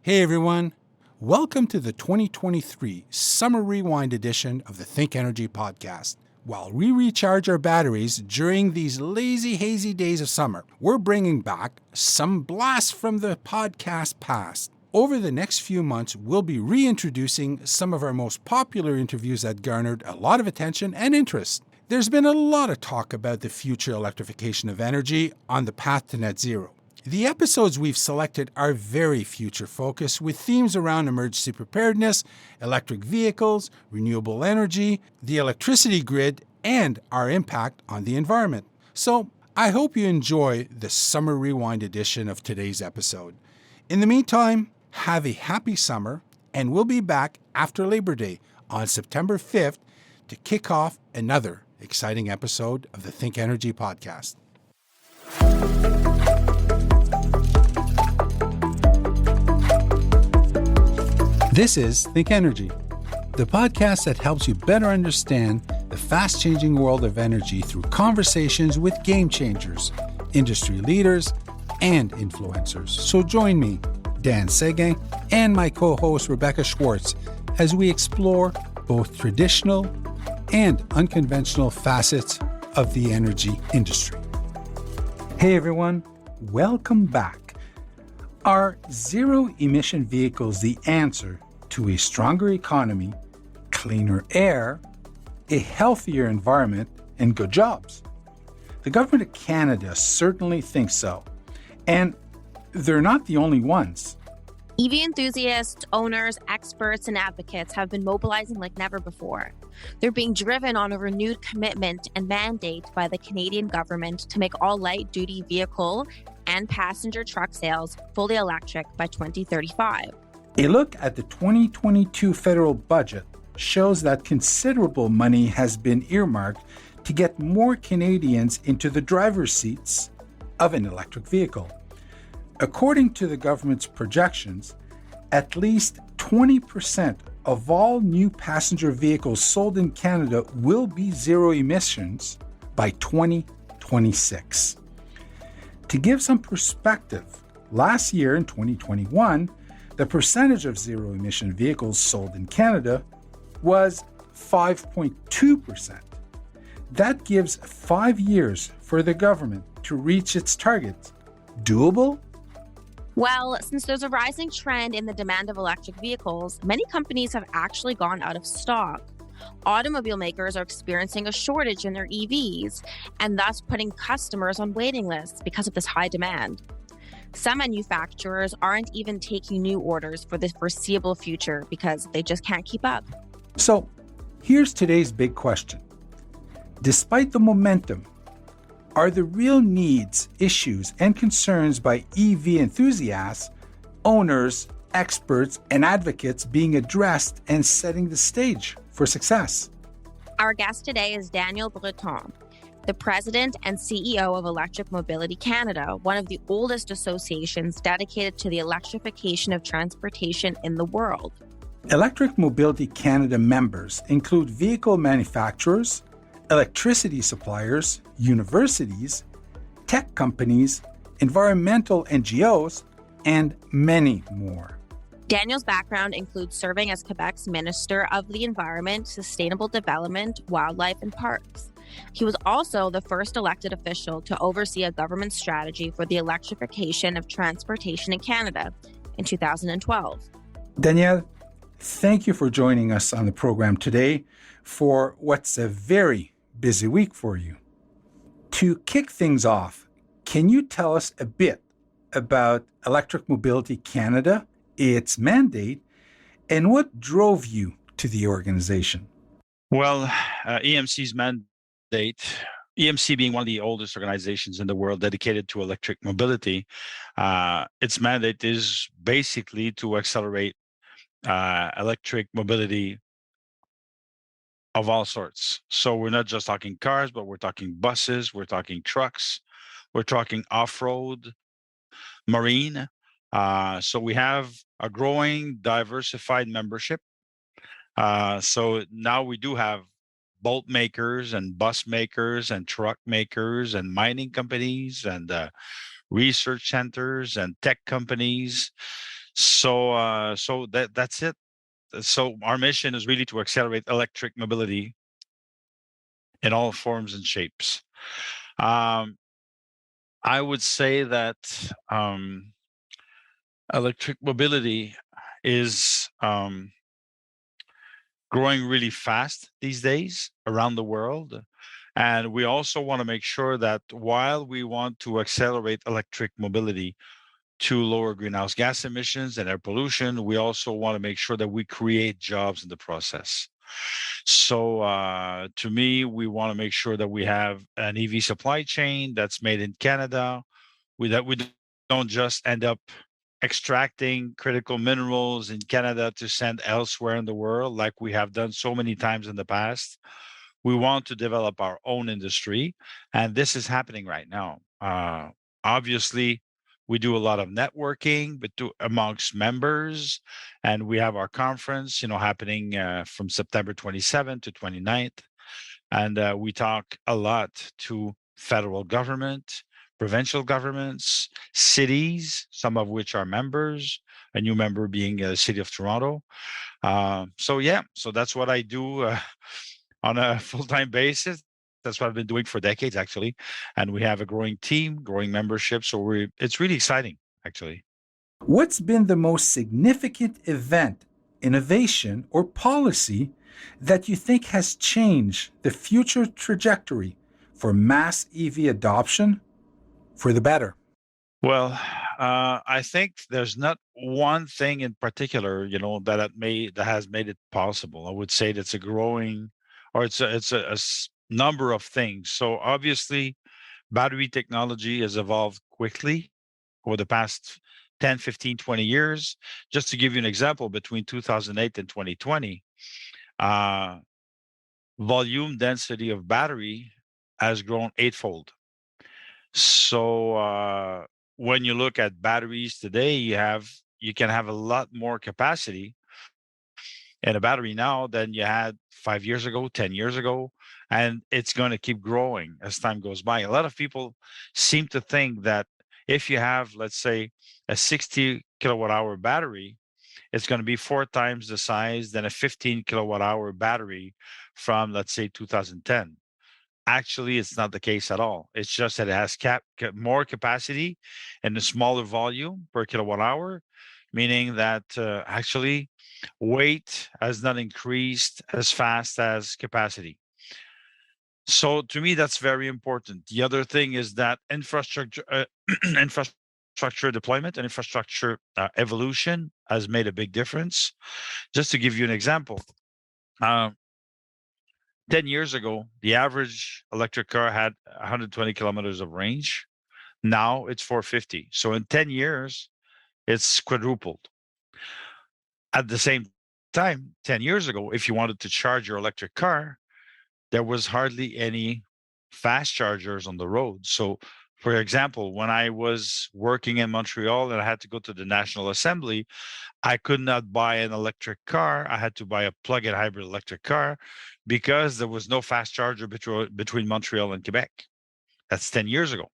Hey everyone, welcome to the 2023 Summer Rewind edition of the Think Energy podcast. While we recharge our batteries during these lazy, hazy days of summer, we're bringing back some blasts from the podcast past. Over the next few months, we'll be reintroducing some of our most popular interviews that garnered a lot of attention and interest. There's been a lot of talk about the future electrification of energy on the path to net zero. The episodes we've selected are very future-focused, with themes around emergency preparedness, electric vehicles, renewable energy, the electricity grid, and our impact on the environment. So, I hope you enjoy the Summer Rewind edition of today's episode. In the meantime, have a happy summer, and we'll be back after Labor Day on September 5th to kick off another exciting episode of the Think Energy podcast. This is Think Energy, the podcast that helps you better understand the fast-changing world of energy through conversations with game changers, industry leaders, and influencers. So join me, Dan Seguin, and my co-host Rebecca Schwartz as we explore both traditional and unconventional facets of the energy industry. Hey everyone, welcome back. Are zero-emission vehicles the answer to a stronger economy, cleaner air, a healthier environment, and good jobs? The government of Canada certainly thinks so. And they're not the only ones. EV enthusiasts, owners, experts, and advocates have been mobilizing like never before. They're being driven on a renewed commitment and mandate by the Canadian government to make all light-duty vehicle and passenger truck sales fully electric by 2035. A look at the 2022 federal budget shows that considerable money has been earmarked to get more Canadians into the driver's seats of an electric vehicle. According to the government's projections, at least 20% of all new passenger vehicles sold in Canada will be zero emissions by 2026. To give some perspective, last year in 2021, the percentage of zero-emission vehicles sold in Canada was 5.2%. That gives 5 years for the government to reach its target. Doable? Well, since there's a rising trend in the demand of electric vehicles, many companies have actually gone out of stock. Automobile makers are experiencing a shortage in their EVs and thus putting customers on waiting lists because of this high demand. Some manufacturers aren't even taking new orders for the foreseeable future because they just can't keep up. So, here's today's big question. Despite the momentum, are the real needs, issues, and concerns by EV enthusiasts, owners, experts, and advocates being addressed and setting the stage for success? Our guest today is Daniel Breton, the president and CEO of Electric Mobility Canada, one of the oldest associations dedicated to the electrification of transportation in the world. Electric Mobility Canada members include vehicle manufacturers, electricity suppliers, universities, tech companies, environmental NGOs, and many more. Daniel's background includes serving as Quebec's Minister of the Environment, Sustainable Development, Wildlife, and Parks. He was also the first elected official to oversee a government strategy for the electrification of transportation in Canada in 2012. Danielle, thank you for joining us on the program today for what's a very busy week for you. To kick things off, can you tell us a bit about Electric Mobility Canada, its mandate, and what drove you to the organization? Well, EMC's mandate, EMC being one of the oldest organizations in the world dedicated to electric mobility, its mandate is basically to accelerate electric mobility of all sorts. So we're not just talking cars, but we're talking buses, we're talking trucks, we're talking off-road, marine. So we have a growing, diversified membership. So now we do have bolt makers and bus makers and truck makers and mining companies and research centers and tech companies. So that's it. So our mission is really to accelerate electric mobility in all forms and shapes. Um, I would say that electric mobility is growing really fast these days around the world. And we also want to make sure that while we want to accelerate electric mobility to lower greenhouse gas emissions and air pollution, we also want to make sure that we create jobs in the process. So to me, we want to make sure that we have an EV supply chain that's made in Canada. That we don't just end up extracting critical minerals in Canada to send elsewhere in the world, like we have done so many times in the past. We want to develop our own industry, and this is happening right now. Obviously, we do a lot of networking amongst members, and we have our conference, happening from September 27th to 29th, and we talk a lot to federal government, provincial governments, cities, some of which are members, a new member being the City of Toronto. So that's what I do on a full-time basis. That's what I've been doing for decades, actually. And we have a growing team, growing membership. So it's really exciting, actually. What's been the most significant event, innovation, or policy that you think has changed the future trajectory for mass EV adoption for the better? Well, I think there's not one thing in particular, that has made it possible. I would say that's a growing, or it's a number of things. So obviously, battery technology has evolved quickly over the past 10, 15, 20 years. Just to give you an example, between 2008 and 2020, uh, volume density of battery has grown eightfold. So when you look at batteries today, you can have a lot more capacity in a battery now than you had 5 years ago, 10 years ago, and it's going to keep growing as time goes by. A lot of people seem to think that if you have, let's say, a 60 kilowatt hour battery, it's going to be 4 times the size than a 15 kilowatt hour battery from, let's say, 2010. Actually, it's not the case at all. It's just that it has more capacity and a smaller volume per kilowatt hour, meaning that actually weight has not increased as fast as capacity. So to me, that's very important. The other thing is that infrastructure deployment and infrastructure evolution has made a big difference. Just to give you an example, uh, 10 years ago, the average electric car had 120 kilometers of range. Now it's 450. So in 10 years, it's quadrupled. At the same time, 10 years ago, if you wanted to charge your electric car, there was hardly any fast chargers on the road. So, for example, when I was working in Montreal and I had to go to the National Assembly, I could not buy an electric car. I had to buy a plug-in hybrid electric car because there was no fast charger between Montreal and Quebec. That's 10 years ago.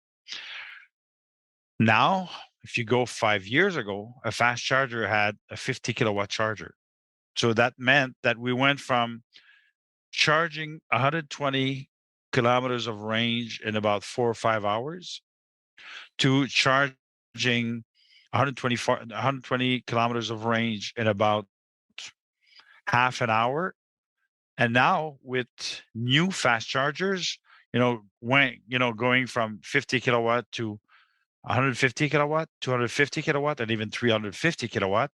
Now, if you go 5 years ago, a fast charger had a 50 kilowatt charger. So that meant that we went from charging 120 kilometers of range in about 4 or 5 hours to charging 120 kilometers of range in about half an hour. And now with new fast chargers, going from 50 kilowatt to 150 kilowatt, 250 kilowatt, and even 350 kilowatt,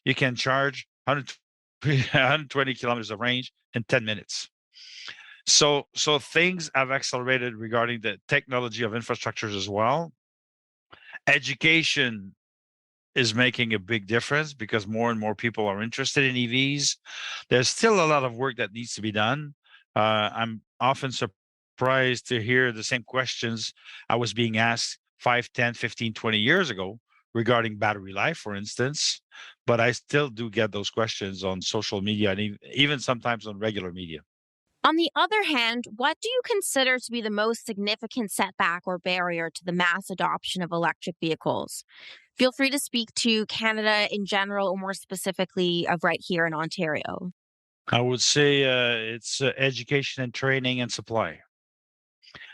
you can charge 120 kilometers of range in 10 minutes. So things have accelerated regarding the technology of infrastructures as well. Education is making a big difference because more and more people are interested in EVs. There's still a lot of work that needs to be done. I'm often surprised to hear the same questions I was being asked 5, 10, 15, 20 years ago regarding battery life, for instance. But I still do get those questions on social media and even sometimes on regular media. On the other hand, what do you consider to be the most significant setback or barrier to the mass adoption of electric vehicles? Feel free to speak to Canada in general or more specifically of right here in Ontario. I would say it's education and training and supply.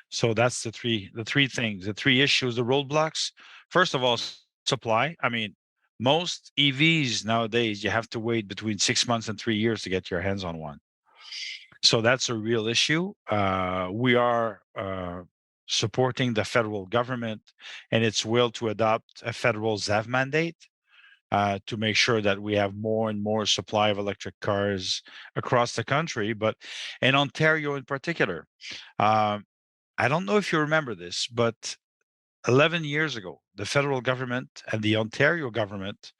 So that's the three things, the three issues, the roadblocks. First of all, supply. I mean, most EVs nowadays, you have to wait between 6 months and 3 years to get your hands on one. So that's a real issue. We are supporting the federal government and its will to adopt a federal ZEV mandate to make sure that we have more and more supply of electric cars across the country, but in Ontario in particular. Um, I don't know if you remember this, but 11 years ago, the federal government and the Ontario government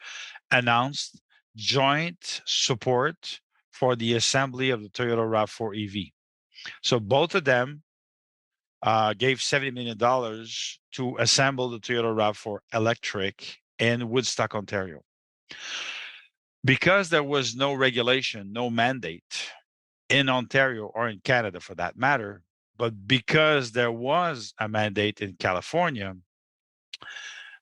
announced joint support for the assembly of the Toyota RAV4 EV. So both of them gave $70 million to assemble the Toyota RAV4 electric in Woodstock, Ontario. Because there was no regulation, no mandate in Ontario or in Canada for that matter, but because there was a mandate in California,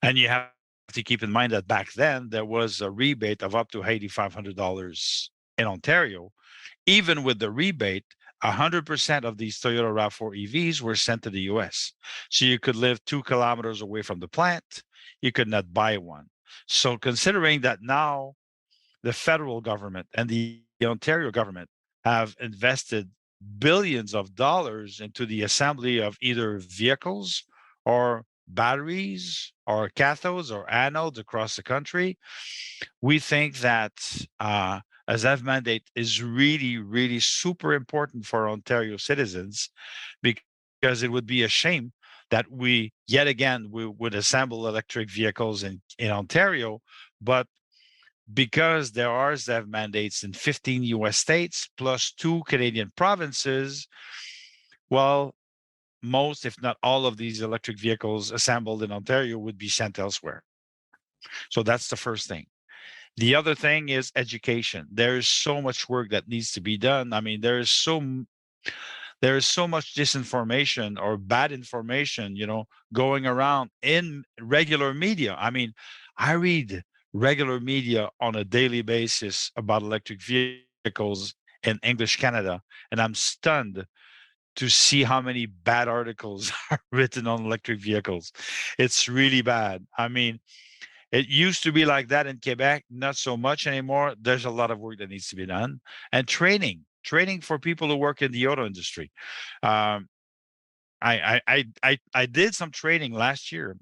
and you have to keep in mind that back then there was a rebate of up to $8,500 in Ontario. Even with the rebate, 100% of these Toyota RAV4 EVs were sent to the US. So you could live 2 kilometers away from the plant, you could not buy one. So considering that now the federal government and the Ontario government have invested billions of dollars into the assembly of either vehicles or batteries or cathodes or anodes across the country, we think that a ZEV mandate is really, really super important for Ontario citizens because it would be a shame that we would assemble electric vehicles in Ontario, but because there are ZEV mandates in 15 US states plus 2 Canadian provinces, well, most, if not all, of these electric vehicles assembled in Ontario would be sent elsewhere. So that's the first thing. The other thing is education. There's so much work that needs to be done. I mean, there is so much disinformation or bad information, going around in regular media. I mean, I read regular media on a daily basis about electric vehicles in English Canada, and I'm stunned to see how many bad articles are written on electric vehicles. It's really bad. I mean, it used to be like that in Quebec, not so much anymore. There's a lot of work that needs to be done, and training for people who work in the auto industry. Um, I did some training last year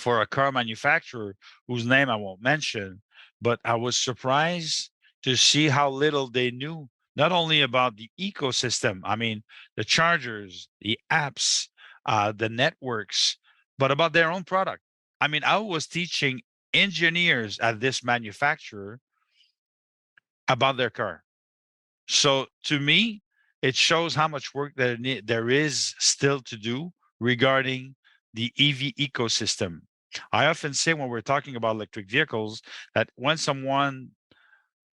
for a car manufacturer whose name I won't mention, but I was surprised to see how little they knew, not only about the ecosystem, I mean, the chargers, the apps, the networks, but about their own product. I mean, I was teaching engineers at this manufacturer about their car. So to me, it shows how much work there is still to do regarding the EV ecosystem. I often say when we're talking about electric vehicles that when someone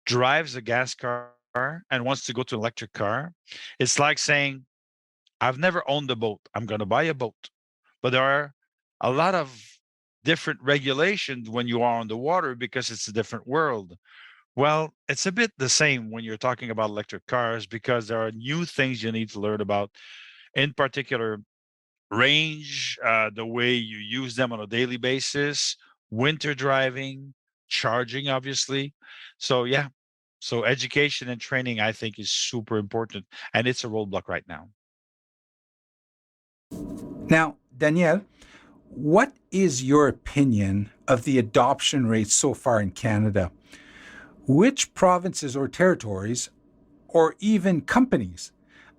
drives a gas car and wants to go to an electric car, it's like saying, I've never owned a boat. I'm going to buy a boat. But there are a lot of different regulations when you are on the water because it's a different world. Well, it's a bit the same when you're talking about electric cars because there are new things you need to learn about, in particular, range, the way you use them on a daily basis, winter driving, charging, obviously. So, yeah. So, education and training, I think, is super important. And it's a roadblock right now. Now, Danielle, what is your opinion of the adoption rate so far in Canada? Which provinces or territories, or even companies,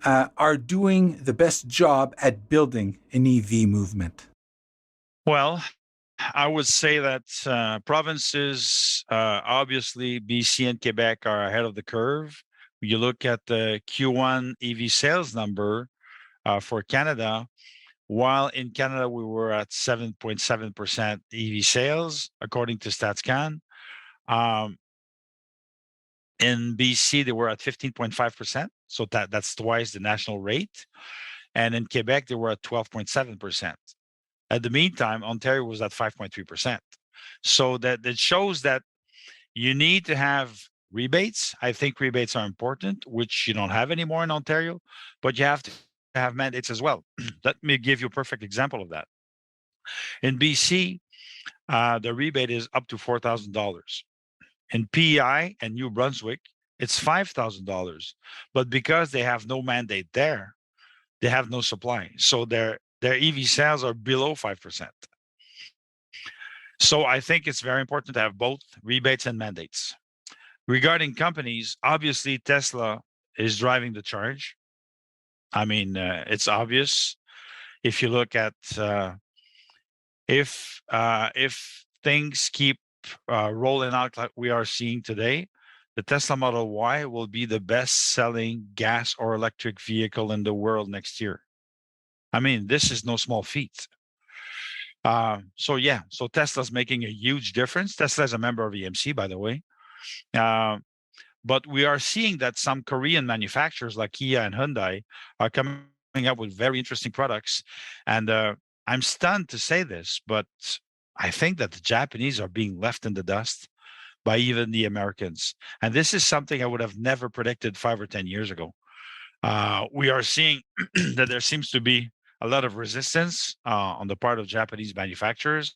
are doing the best job at building an EV movement? Well, I would say that provinces, obviously, BC and Quebec are ahead of the curve. You look at the Q1 EV sales number for Canada, while in Canada we were at 7.7% EV sales, according to StatsCan. Um, In BC, they were at 15.5%. So that's twice the national rate. And in Quebec, they were at 12.7%. At the meantime, Ontario was at 5.3%. So that shows that you need to have rebates. I think rebates are important, which you don't have anymore in Ontario, but you have to have mandates as well. Let me give you a perfect example of that. In BC, the rebate is up to $4,000. In PEI and New Brunswick, it's $5,000. But because they have no mandate there, they have no supply. So their EV sales are below 5%. So I think it's very important to have both rebates and mandates. Regarding companies, obviously Tesla is driving the charge. I mean, it's obvious. If you look at if things keep rolling out like we are seeing today, the Tesla Model Y will be the best-selling gas or electric vehicle in the world next year. I mean, this is no small feat. So Tesla's making a huge difference. Tesla is a member of EMC, by the way. But we are seeing that some Korean manufacturers like Kia and Hyundai are coming up with very interesting products. And I'm stunned to say this, but I think that the Japanese are being left in the dust by even the Americans. And this is something I would have never predicted 5 or 10 years ago. We are seeing that there seems to be a lot of resistance on the part of Japanese manufacturers.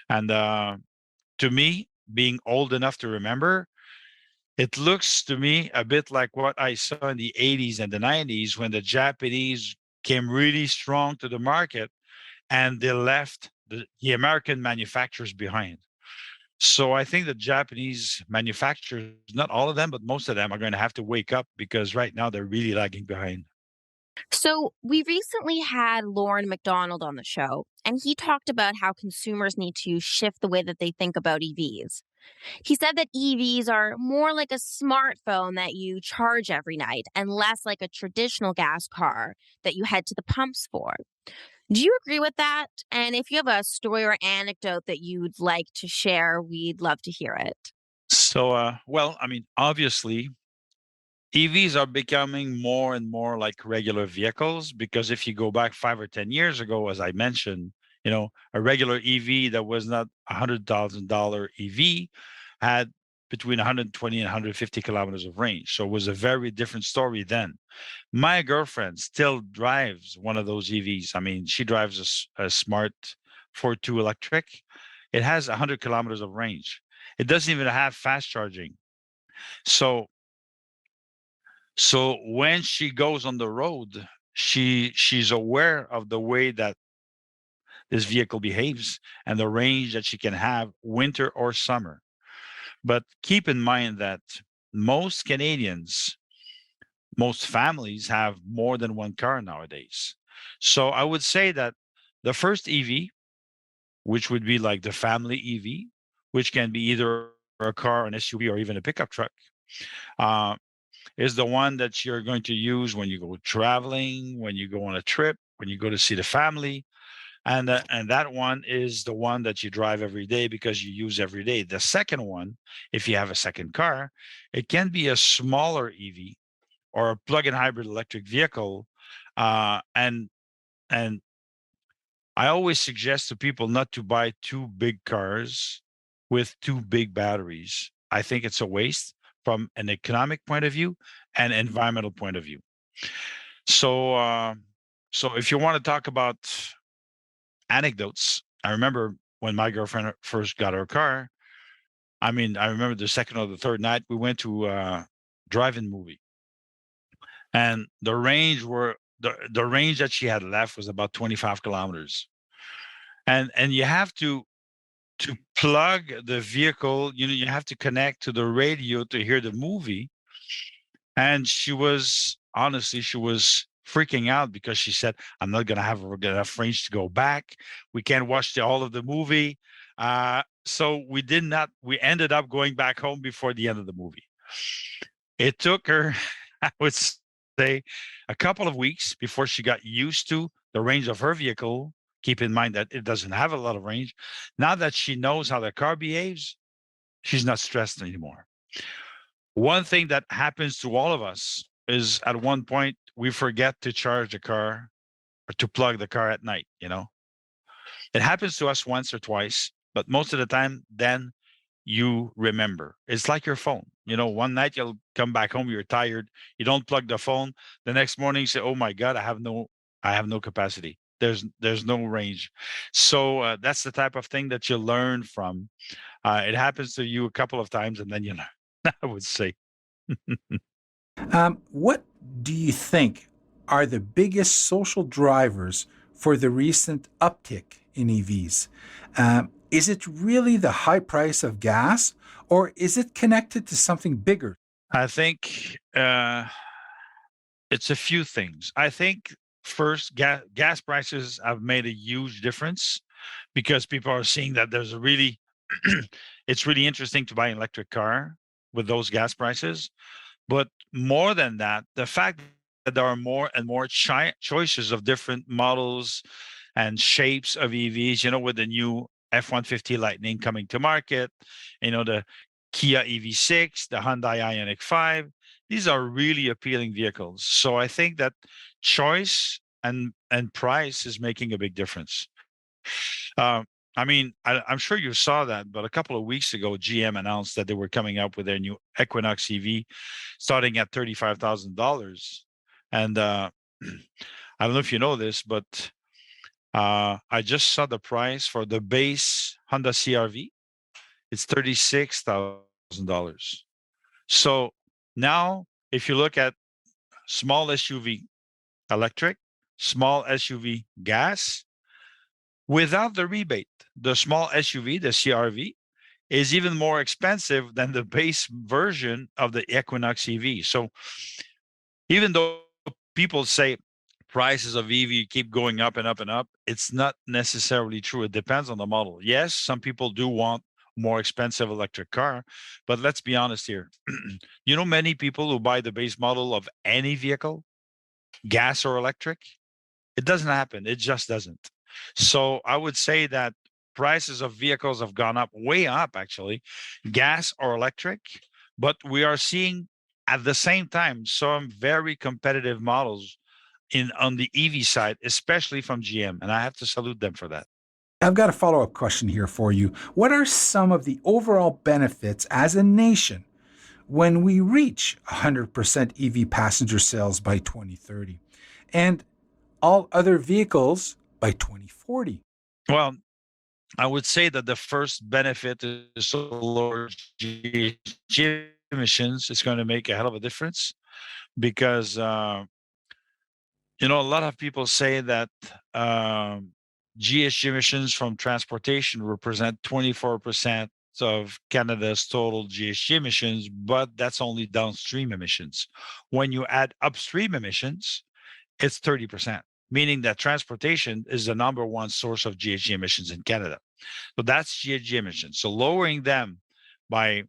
And to me, being old enough to remember, it looks to me a bit like what I saw in the 80s and the 90s when the Japanese came really strong to the market and they left the American manufacturers behind. So I think the Japanese manufacturers, not all of them, but most of them are going to have to wake up because right now they're really lagging behind. So, we recently had Lauren McDonald on the show, and he talked about how consumers need to shift the way that they think about EVs. He said that EVs are more like a smartphone that you charge every night and less like a traditional gas car that you head to the pumps for. Do you agree with that? And if you have a story or anecdote that you'd like to share, we'd love to hear it. So, I mean, obviously, EVs are becoming more and more like regular vehicles because if you go back 5 or 10 years ago, as I mentioned, a regular EV that was not $100,000 EV had between 120 and 150 kilometers of range. So it was a very different story then. My girlfriend still drives one of those EVs. I mean, she drives a smart 4.2 electric. It has 100 kilometers of range. It doesn't even have fast charging. So when she goes on the road, she's aware of the way that this vehicle behaves and the range that she can have winter or summer. But keep in mind that most Canadians, most families have more than one car nowadays. So I would say that the first EV, which would be like the family EV, which can be either a car, an SUV, or even a pickup truck, is the one that you're going to use when you go traveling, when you go on a trip, when you go to see the family. And that one is the one that you drive every day because you use every day. The second one, if you have a second car, it can be a smaller EV or a plug-in hybrid electric vehicle. And I always suggest to people not to buy two big cars with two big batteries. I think it's a waste from an economic point of view and environmental point of view. So if you want to talk about anecdotes, I remember when my girlfriend first got her car. I mean, I remember the second or the third night we went to a drive-in movie, and the range that she had left was about 25 kilometers, and you have to plug the vehicle. You have to connect to the radio to hear the movie, and she was freaking out because she said, I'm not going to have enough range to go back. We can't watch all of the movie. So we ended up going back home before the end of the movie. It took her, I would say, a couple of weeks before she got used to the range of her vehicle. Keep in mind that it doesn't have a lot of range. Now that she knows how the car behaves, she's not stressed anymore. One thing that happens to all of us is at one point we forget to charge the car or to plug the car at night, It happens to us once or twice, but most of the time, then you remember. It's like your phone. One night you'll come back home, you're tired, you don't plug the phone. The next morning you say, "Oh my God, I have no capacity. There's no range." So that's the type of thing that you learn from. It happens to you a couple of times, and then you learn. I would say. What do you think are the biggest social drivers for the recent uptick in EVs? Is it really the high price of gas, or is it connected to something bigger? I think it's a few things. I think first, gas prices have made a huge difference because people are seeing that there's a really, it's really interesting to buy an electric car with those gas prices. But more than that, the fact that there are more and more choices of different models and shapes of EVs, with the new F-150 Lightning coming to market, the Kia EV6, the Hyundai Ioniq 5, these are really appealing vehicles. So I think that choice and price is making a big difference. Uh, I'm sure you saw that, but a couple of weeks ago, GM announced that they were coming up with their new Equinox EV, starting at $35,000. And I don't know if you know this, but I just saw the price for the base Honda CRV. It's $36,000. So now, if you look at small SUV electric, small SUV gas, without the rebate, the small SUV, the CRV, is even more expensive than the base version of the Equinox EV. So even though people say prices of EV keep going up and up and up, it's not necessarily true. It depends on the model. Yes, some people do want more expensive electric car, but let's be honest here. Many people who buy the base model of any vehicle, gas or electric, it doesn't happen. It just doesn't. So I would say that prices of vehicles have gone up, way up actually, gas or electric, but we are seeing at the same time some very competitive models on the EV side, especially from GM, and I have to salute them for that. I've got a follow up question here for you. What are some of the overall benefits as a nation when we reach 100% EV passenger sales by 2030 and all other vehicles by 2040? Well, I would say that the first benefit is to lower GHG emissions. It's going to make a hell of a difference because a lot of people say that GHG emissions from transportation represent 24% of Canada's total GHG emissions, but that's only downstream emissions. When you add upstream emissions, it's 30%, meaning that transportation is the number one source of GHG emissions in Canada. So that's GHG emissions. So lowering them by,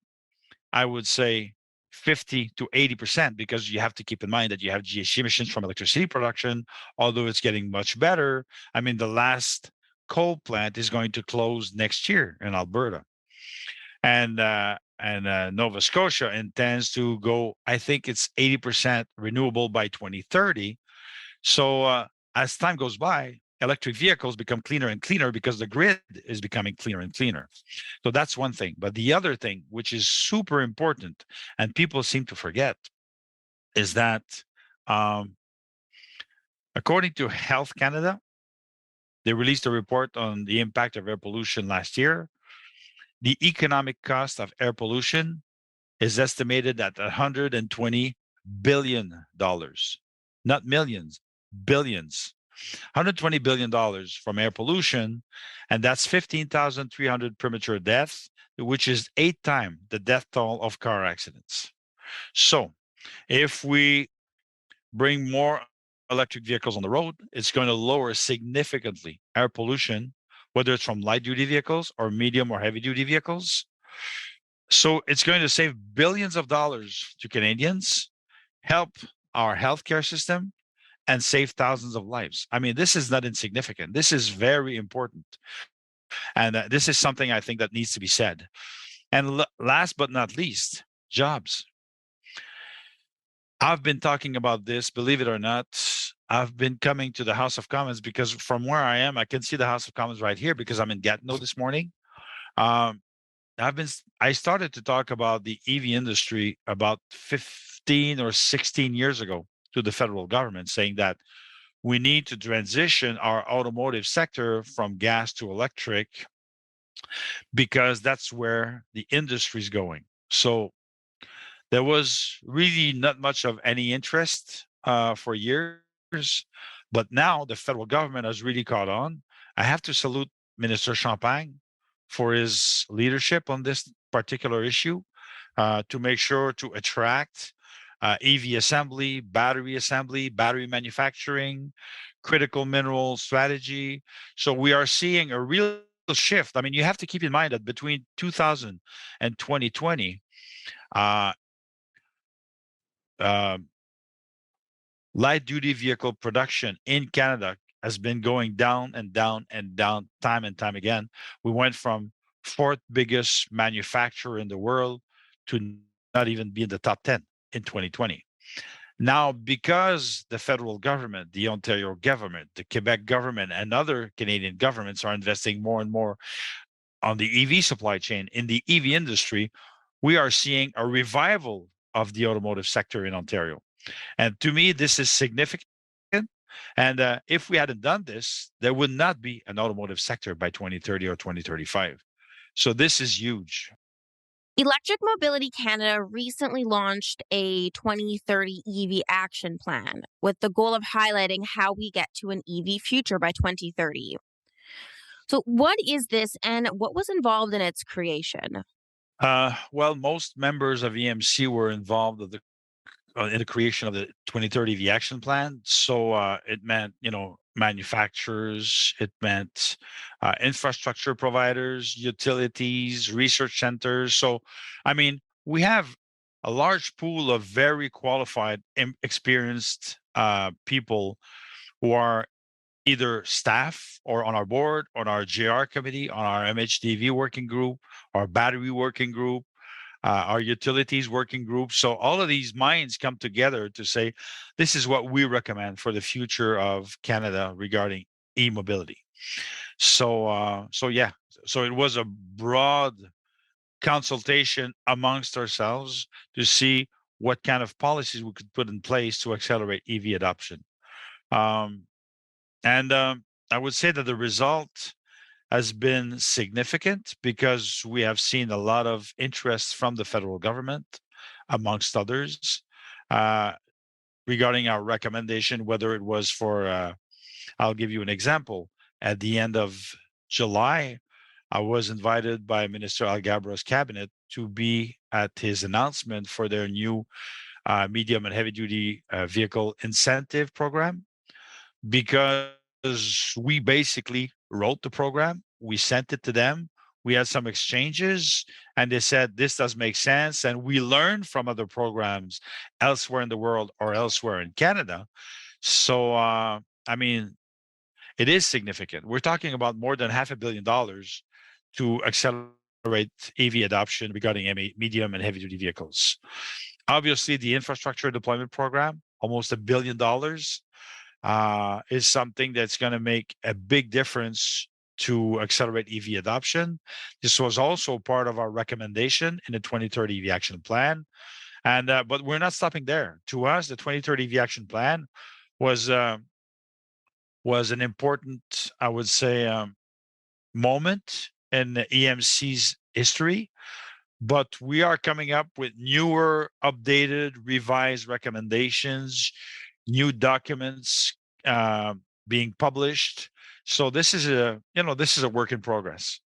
I would say, 50 to 80%, because you have to keep in mind that you have GHG emissions from electricity production, although it's getting much better. The last coal plant is going to close next year in Alberta. And Nova Scotia intends to go, I think it's 80% renewable by 2030. So as time goes by, electric vehicles become cleaner and cleaner because the grid is becoming cleaner and cleaner. So that's one thing. But the other thing, which is super important and people seem to forget, is that according to Health Canada, they released a report on the impact of air pollution last year. The economic cost of air pollution is estimated at $120 billion, not millions, billions. $120 billion from air pollution, and that's 15,300 premature deaths, which is 8 times the death toll of car accidents. So if we bring more electric vehicles on the road, it's going to lower significantly air pollution, whether it's from light duty vehicles or medium or heavy duty vehicles. So it's going to save billions of dollars to Canadians, help our healthcare system, and save thousands of lives. This is not insignificant. This is very important. And this is something I think that needs to be said. And last but not least, jobs. I've been talking about this, believe it or not. I've been coming to the House of Commons because from where I am, I can see the House of Commons right here because I'm in Gatineau this morning. Um, I started to talk about the EV industry about 15 or 16 years ago to the federal government, saying that we need to transition our automotive sector from gas to electric because that's where the industry is going. So there was really not much of any interest for years, but now the federal government has really caught on. I have to salute Minister Champagne for his leadership on this particular issue to make sure to attract EV assembly, battery manufacturing, critical mineral strategy. So we are seeing a real shift. I mean, you have to keep in mind that between 2000 and 2020, uh, uh, light duty vehicle production in Canada has been going down and down and down time and time again. We went from fourth biggest manufacturer in the world to not even be in the top 10 in 2020. Now, because the federal government, the Ontario government, the Quebec government, and other Canadian governments are investing more and more on the EV supply chain in the EV industry, we are seeing a revival of the automotive sector in Ontario. And to me, this is significant. And if we hadn't done this, there would not be an automotive sector by 2030 or 2035. So this is huge. Electric Mobility Canada recently launched a 2030 EV action plan with the goal of highlighting how we get to an EV future by 2030. So, what is this and what was involved in its creation? Well, most members of EMC were involved in the creation of the 2030 V Action Plan. So it meant, manufacturers, it meant infrastructure providers, utilities, research centers. So, I mean, we have a large pool of very qualified, experienced people who are either staff or on our board, on our GR committee, on our MHDV working group, our battery working group, our utilities working group. So all of these minds come together to say, this is what we recommend for the future of Canada regarding e-mobility. So yeah, so it was a broad consultation amongst ourselves to see what kind of policies we could put in place to accelerate EV adoption. And I would say that the result has been significant because we have seen a lot of interest from the federal government, amongst others, uh, regarding our recommendation, whether it was for, I'll give you an example. At the end of July, I was invited by Minister Algabra's cabinet to be at his announcement for their new medium and heavy duty vehicle incentive program, because we basically wrote the program, we sent it to them, we had some exchanges, and they said this does make sense, and we learned from other programs elsewhere in the world or elsewhere in Canada. So I mean, it is significant. We're talking about more than $500 million to accelerate EV adoption regarding medium and heavy duty vehicles. Obviously, the infrastructure deployment program, almost $1 billion, is something that's going to make a big difference to accelerate EV adoption. This was also part of our recommendation in the 2030 EV Action Plan. And but we're not stopping there. To us, the 2030 EV Action Plan was an important, I would say, moment in the EMC's history. But we are coming up with newer, updated, revised recommendations, new documents being published. So this is a work in progress.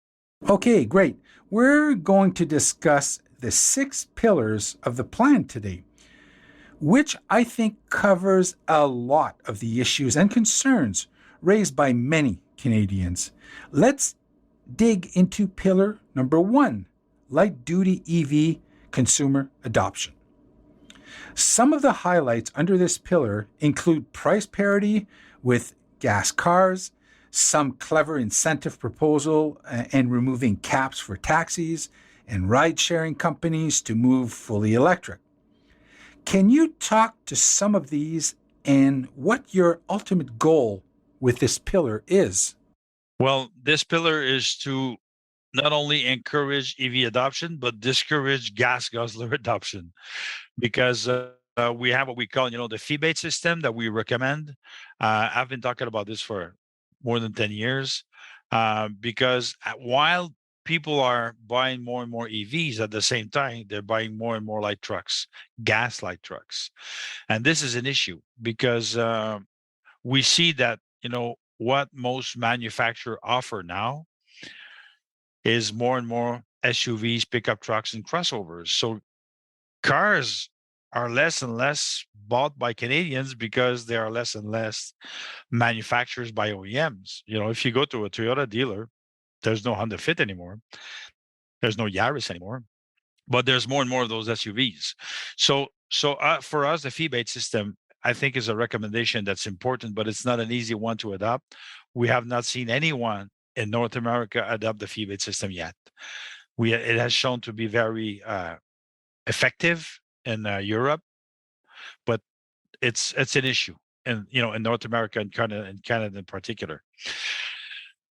Okay, great. We're going to discuss the 6 pillars of the plan today, which I think covers a lot of the issues and concerns raised by many Canadians. Let's dig into pillar number 1, light-duty EV consumer adoption. Some of the highlights under this pillar include price parity with gas cars, some clever incentive proposal and removing caps for taxis and ride-sharing companies to move fully electric. Can you talk to some of these and what your ultimate goal with this pillar is? Well, this pillar is to not only encourage EV adoption, but discourage gas guzzler adoption, because we have what we call, the fee-based system that we recommend. I've been talking about this for more than 10 years, because while people are buying more and more EVs at the same time, they're buying more and more light trucks, gas light trucks. And this is an issue because we see that, what most manufacturers offer now is more and more SUVs, pickup trucks, and crossovers. So cars are less and less bought by Canadians because there are less and less manufacturers by OEMs. If you go to a Toyota dealer, there's no Honda Fit anymore. There's no Yaris anymore, but there's more and more of those SUVs. So for us, the fee-based system, I think, is a recommendation that's important, but it's not an easy one to adopt. We have not seen anyone in North America adopt the fee-based system yet. It has shown to be very effective in Europe, but it's an issue in North America and Canada in particular.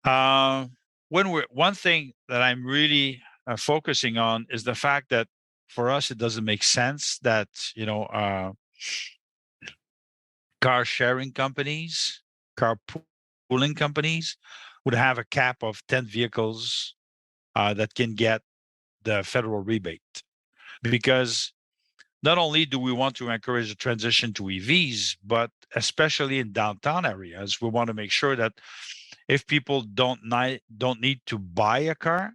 One thing that I'm really focusing on is the fact that for us it doesn't make sense that car sharing companies, carpooling companies would have a cap of 10 vehicles that can get the federal rebate, because not only do we want to encourage the transition to EVs, but especially in downtown areas, we want to make sure that if people don't need to buy a car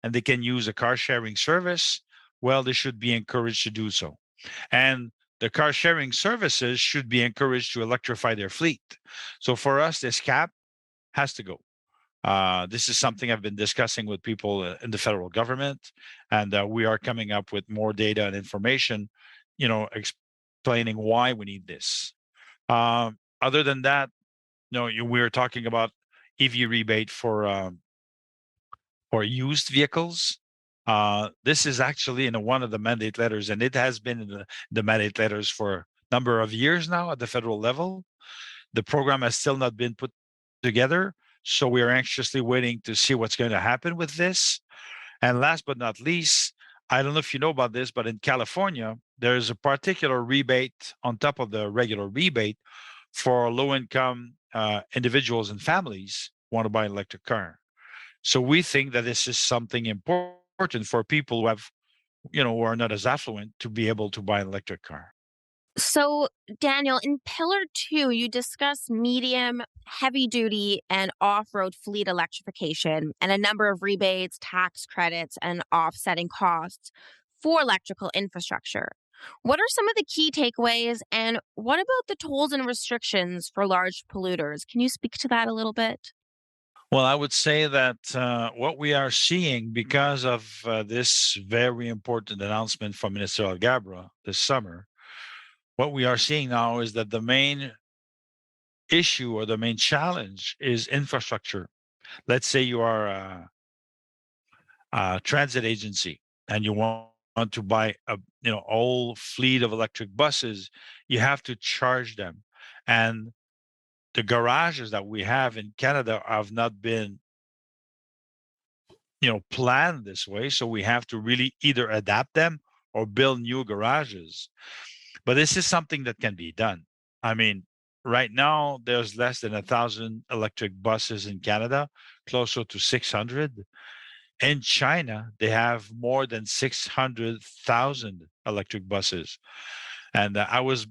and they can use a car sharing service, well, they should be encouraged to do so. And the car sharing services should be encouraged to electrify their fleet. So for us, this cap has to go. This is something I've been discussing with people in the federal government, and we are coming up with more data and information, explaining why we need this. Other than that, we were talking about EV rebate for used vehicles. This is actually in one of the mandate letters, and it has been in the mandate letters for a number of years now at the federal level. The program has still not been put together, so we are anxiously waiting to see what's going to happen with this. And last but not least, I don't know if you know about this, but in California, there's a particular rebate on top of the regular rebate for low-income individuals and families who want to buy an electric car. So we think that this is something important for people who are not as affluent to be able to buy an electric car. So, Daniel, in Pillar 2, you discuss medium, heavy duty, and off road fleet electrification and a number of rebates, tax credits, and offsetting costs for electrical infrastructure. What are some of the key takeaways, and what about the tolls and restrictions for large polluters? Can you speak to that a little bit? Well, I would say that what we are seeing because of this very important announcement from Minister Alghabra this summer, what we are seeing now is that the main issue or the main challenge is infrastructure. Let's say you are a transit agency and you want to buy a whole fleet of electric buses. You have to charge them, and the garages that we have in Canada have not been planned this way, so we have to really either adapt them or build new garages. But this is something that can be done. I mean, right now there's less than 1,000 electric buses in Canada, closer to 600. In China, they have more than 600,000 electric buses. And I was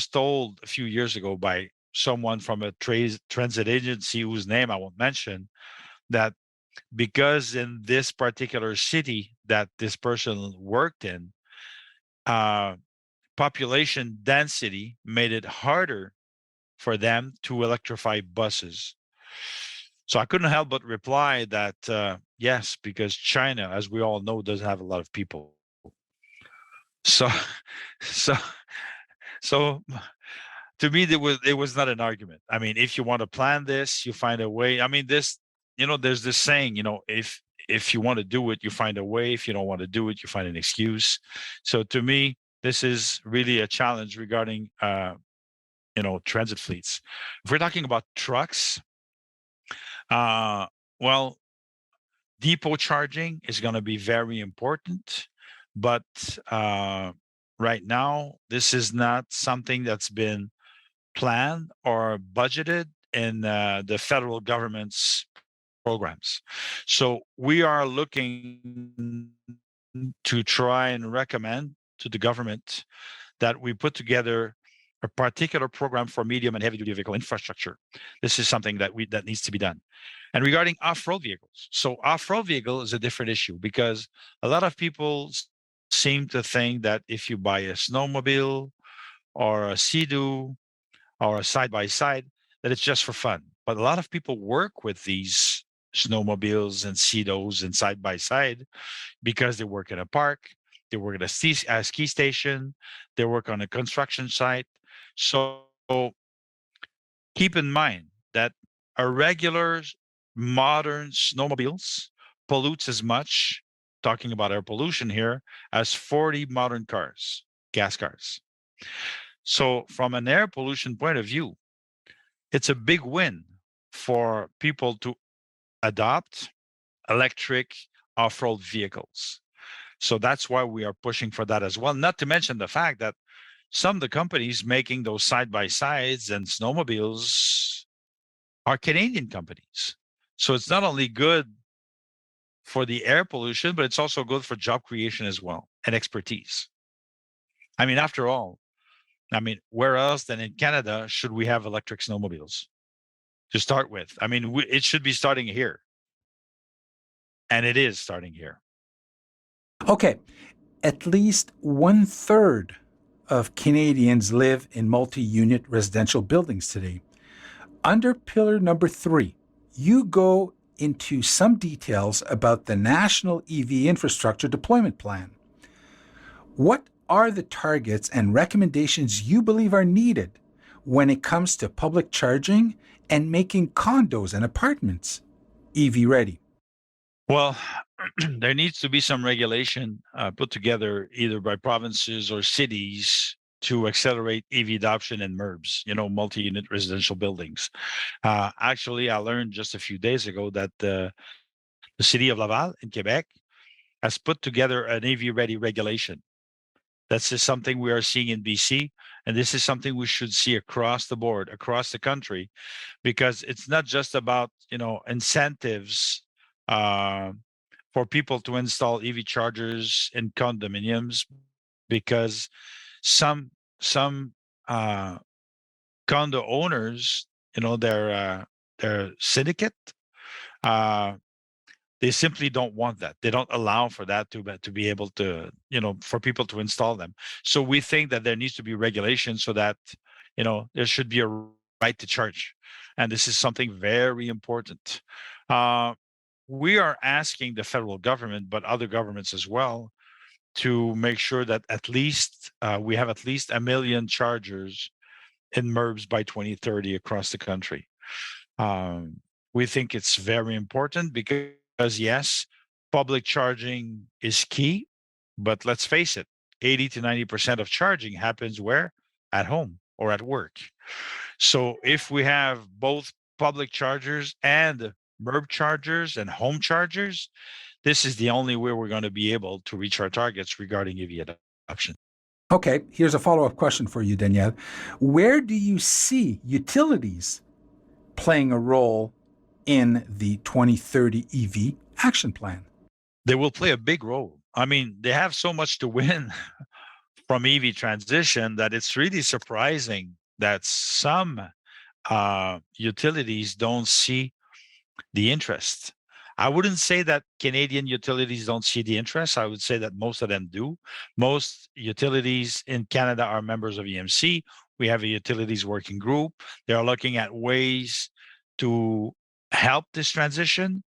told a few years ago by someone from a transit agency whose name I won't mention, that because in this particular city that this person worked in, population density made it harder for them to electrify buses. So I couldn't help but reply that yes, because China, as we all know, doesn't have a lot of people. So, so, so to me, it was not an argument. I mean, if you want to plan this, you find a way. I mean, there's this saying, if you want to do it, you find a way. If you don't want to do it, you find an excuse. So to me, this is really a challenge regarding transit fleets. If we're talking about trucks, well, depot charging is going to be very important, but right now this is not something that's been planned or budgeted in the federal government's programs. So we are looking to try and recommend to the government that we put together a particular program for medium and heavy duty vehicle infrastructure. This is something that needs to be done. And regarding off-road vehicles, so off-road vehicle is a different issue because a lot of people seem to think that if you buy a snowmobile or a Sea-Doo or a side-by-side, that it's just for fun. But a lot of people work with these snowmobiles and Sea-Doos and side-by-side because they work in a park, they work at a ski station, they work on a construction site. So keep in mind that a regular modern snowmobiles pollutes as much, talking about air pollution here, as 40 modern cars, gas cars. So from an air pollution point of view, it's a big win for people to adopt electric off-road vehicles. So that's why we are pushing for that as well. Not to mention the fact that some of the companies making those side-by-sides and snowmobiles are Canadian companies. So it's not only good for the air pollution, but it's also good for job creation as well and expertise. I mean, after all, where else than in Canada should we have electric snowmobiles to start with? I mean, it should be starting here. And it is starting here. Okay, at least 1/3 of Canadians live in multi-unit residential buildings today. Under pillar number 3, you go into some details about the National EV Infrastructure Deployment Plan. What are the targets and recommendations you believe are needed when it comes to public charging and making condos and apartments EV ready? Well, there needs to be some regulation put together either by provinces or cities to accelerate EV adoption in MURBs, multi-unit residential buildings. Actually, I learned just a few days ago that the city of Laval in Quebec has put together an EV-ready regulation. That's just something we are seeing in BC, and this is something we should see across the board, across the country, because it's not just about incentives for people to install EV chargers in condominiums, because some condo owners, their syndicate, they simply don't want that. They don't allow for that to be able to, for people to install them. So we think that there needs to be regulation so that, there should be a right to charge. And this is something very important. We are asking the federal government, but other governments as well, to make sure that at least we have at least 1 million chargers in MURBs by 2030 across the country. We think it's very important because yes, public charging is key, but let's face it, 80 to 90% of charging happens where? At home or at work. So if we have both public chargers and MURB chargers and home chargers, this is the only way we're going to be able to reach our targets regarding EV adoption. Okay, here's a follow-up question for you, Danielle. Where do you see utilities playing a role in the 2030 EV action plan? They will play a big role. I mean, they have so much to win from EV transition that it's really surprising that some utilities don't see the interest. I wouldn't say that Canadian utilities don't see the interest. I would say that most of them do. Most utilities in Canada are members of EMC. We have a utilities working group. They are looking at ways to help this transition,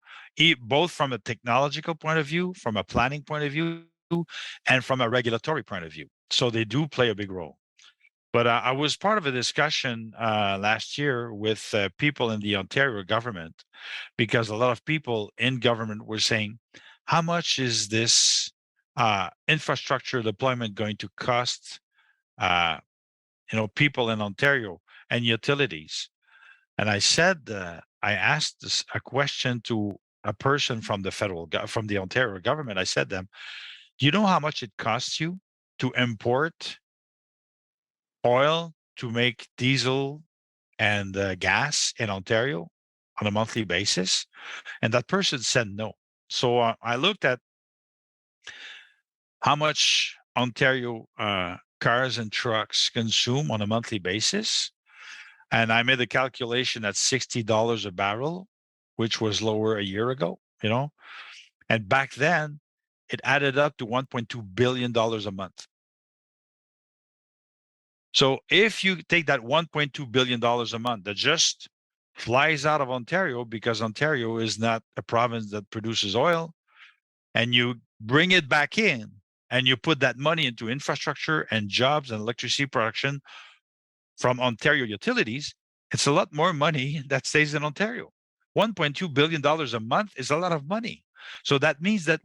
both from a technological point of view, from a planning point of view, and from a regulatory point of view. So they do play a big role. But I was part of a discussion last year with people in the Ontario government, because a lot of people in government were saying, how much is this infrastructure deployment going to cost, people in Ontario and utilities? And I said, I asked a question to a person from from the Ontario government. I said to them, do you know how much it costs you to import oil to make diesel and gas in Ontario on a monthly basis? And that person said no. So I looked at how much Ontario cars and trucks consume on a monthly basis. And I made a calculation at $60 a barrel, which was lower a year ago, And back then, it added up to $1.2 billion a month. So if you take that $1.2 billion a month that just flies out of Ontario, because Ontario is not a province that produces oil, and you bring it back in and you put that money into infrastructure and jobs and electricity production from Ontario utilities, it's a lot more money that stays in Ontario. $1.2 billion a month is a lot of money. So that means that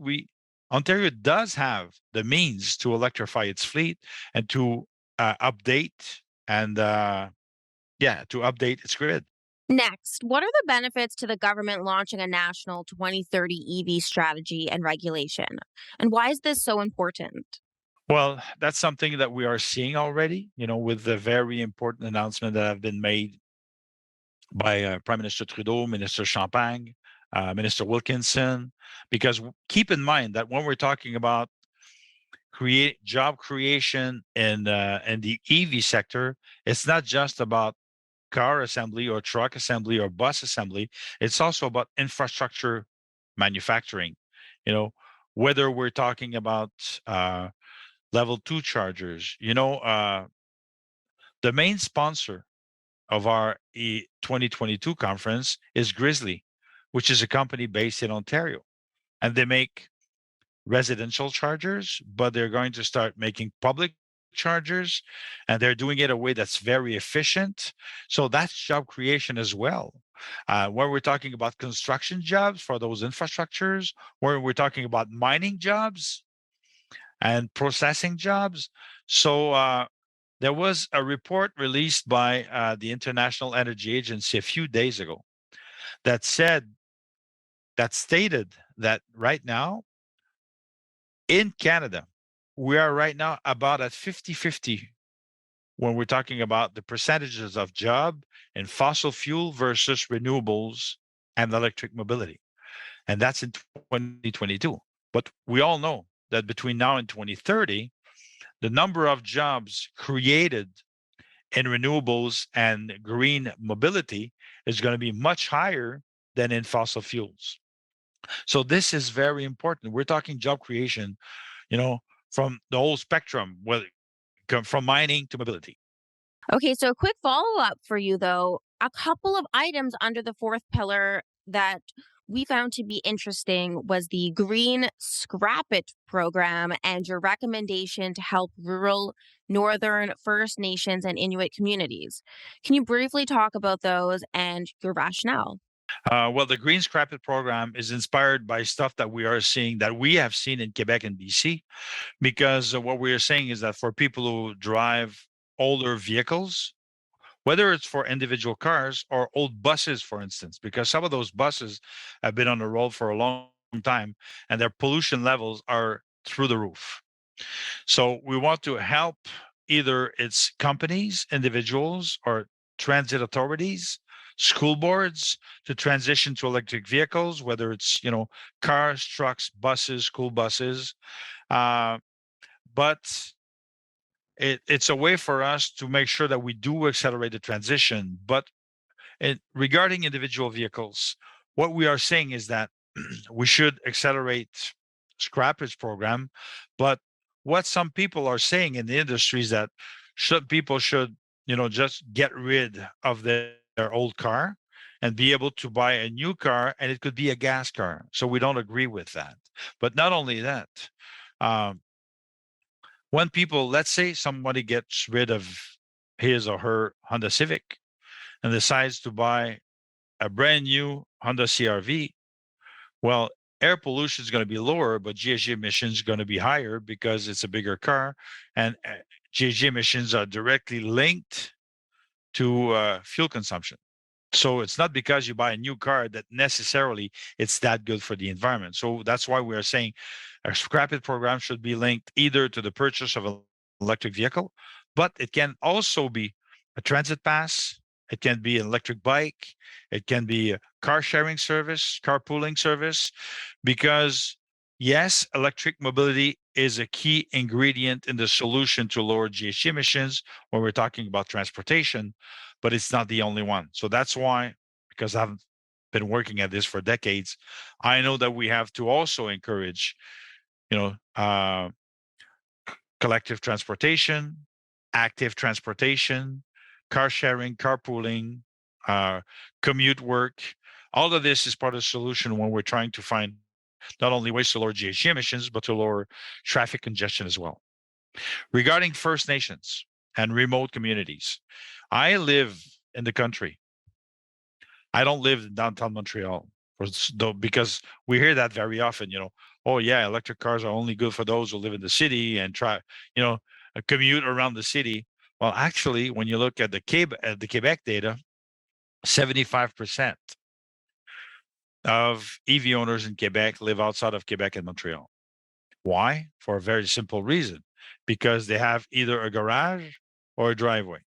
Ontario does have the means to electrify its fleet and to update its grid. Next, what are the benefits to the government launching a national 2030 EV strategy and regulation? And why is this so important? Well, that's something that we are seeing already, with the very important announcement that have been made by Prime Minister Trudeau, Minister Champagne, Minister Wilkinson, because keep in mind that when we're talking about job creation in the EV sector, it's not just about car assembly or truck assembly or bus assembly. It's also about infrastructure manufacturing. Whether we're talking about level 2 chargers, the main sponsor of our 2022 conference is Grizzly, which is a company based in Ontario. And they make residential chargers, but they're going to start making public chargers, and they're doing it in a way that's very efficient. So that's job creation as well. Where we're talking about construction jobs for those infrastructures, where we're talking about mining jobs and processing jobs. So there was a report released by the International Energy Agency a few days ago that stated that right now in Canada, we are right now about at 50-50 when we're talking about the percentages of job in fossil fuel versus renewables and electric mobility. And that's in 2022. But we all know that between now and 2030, the number of jobs created in renewables and green mobility is going to be much higher than in fossil fuels. So this is very important. We're talking job creation, from the whole spectrum, from mining to mobility. Okay, so a quick follow-up for you, though. A couple of items under the fourth pillar that we found to be interesting was the Green Scrap It program and your recommendation to help rural Northern First Nations and Inuit communities. Can you briefly talk about those and your rationale? Well, the Green Scrap It program is inspired by stuff that we have seen in Quebec and BC, because what we are saying is that for people who drive older vehicles, whether it's for individual cars or old buses, for instance, because some of those buses have been on the road for a long time and their pollution levels are through the roof. So we want to help either it's companies, individuals, or transit authorities, school boards to transition to electric vehicles, whether it's, cars, trucks, buses, school buses. But it's a way for us to make sure that we do accelerate the transition. But regarding individual vehicles, what we are saying is that we should accelerate scrappage program. But what some people are saying in the industry is that people should, just get rid of their old car and be able to buy a new car, and it could be a gas car. So we don't agree with that. But not only that, when let's say somebody gets rid of his or her Honda Civic and decides to buy a brand new Honda CRV, well, air pollution is going to be lower, but GHG emissions is going to be higher because it's a bigger car, and GHG emissions are directly linked to fuel consumption. So it's not because you buy a new car that necessarily it's that good for the environment. So that's why we are saying a scrap it program should be linked either to the purchase of an electric vehicle, but it can also be a transit pass. It can be an electric bike. It can be a car sharing service, carpooling service, because yes, electric mobility is a key ingredient in the solution to lower GHG emissions when we're talking about transportation, but it's not the only one. So that's why, because I've been working at this for decades, I know that we have to also encourage, collective transportation, active transportation, car sharing, carpooling, commute work. All of this is part of the solution when we're trying to find not only ways to lower GHG emissions, but to lower traffic congestion as well. Regarding First Nations and remote communities, I live in the country. I don't live in downtown Montreal, because we hear that very often. Oh yeah, electric cars are only good for those who live in the city and try, a commute around the city. Well, actually, when you look at the Quebec data, 75% of EV owners in Quebec live outside of Quebec and Montreal. Why? For a very simple reason, because they have either a garage or a driveway.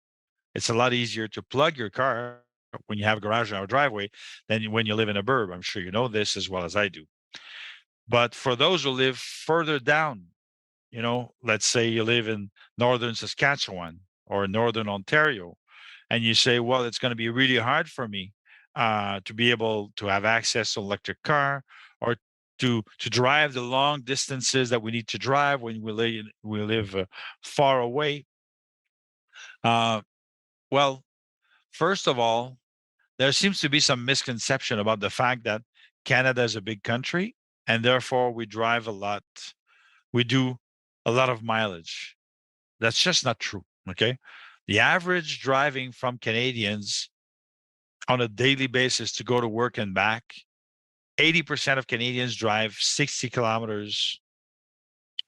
It's a lot easier to plug your car when you have a garage or a driveway than when you live in a burb. I'm sure you know this as well as I do. But for those who live further down, let's say you live in northern Saskatchewan or northern Ontario, and you say, well, it's going to be really hard for me to be able to have access to an electric car, or to drive the long distances that we need to drive when we live far away. Well, first of all, there seems to be some misconception about the fact that Canada is a big country and therefore we drive a lot. We do a lot of mileage. That's just not true. Okay. The average driving from Canadians on a daily basis to go to work and back, 80% of Canadians drive 60 kilometers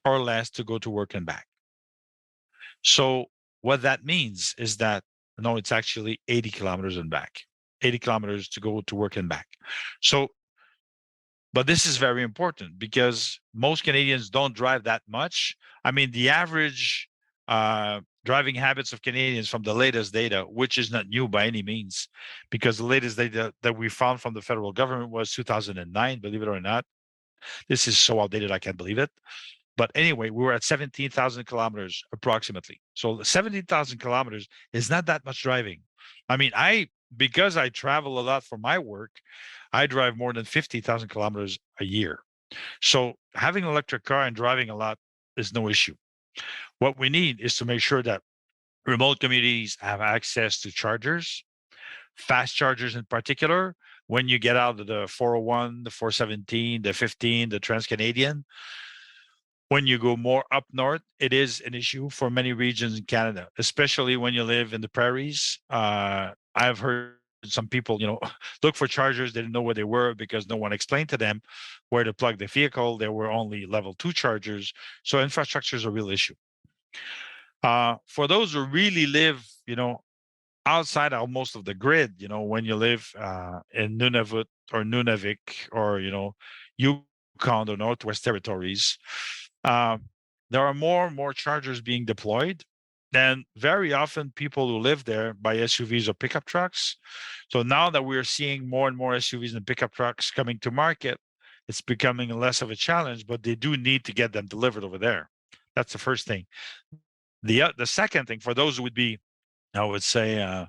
or less to go to work and back. So what that means is that, no, it's actually 80 kilometers and back, 80 kilometers to go to work and back. So, but this is very important because most Canadians don't drive that much. I mean, the average driving habits of Canadians from the latest data, which is not new by any means, because the latest data that we found from the federal government was 2009, believe it or not. This is so outdated, I can't believe it. But anyway, we were at 17,000 kilometers approximately. So 17,000 kilometers is not that much driving. I mean, because I travel a lot for my work, I drive more than 50,000 kilometers a year. So having an electric car and driving a lot is no issue. What we need is to make sure that remote communities have access to chargers, fast chargers in particular. When you get out of the 401, the 417, the 15, the Trans-Canadian, when you go more up north, it is an issue for many regions in Canada, especially when you live in the prairies. I've heard some people, look for chargers. They didn't know where they were because no one explained to them where to plug the vehicle. There were only level 2 chargers. So infrastructure is a real issue. For those who really live, outside almost of the grid, when you live in Nunavut or Nunavik or, Yukon or Northwest Territories, there are more and more chargers being deployed. And very often people who live there buy SUVs or pickup trucks. So now that we're seeing more and more SUVs and pickup trucks coming to market, it's becoming less of a challenge, but they do need to get them delivered over there. That's the first thing. The second thing, for those who would be, I would say,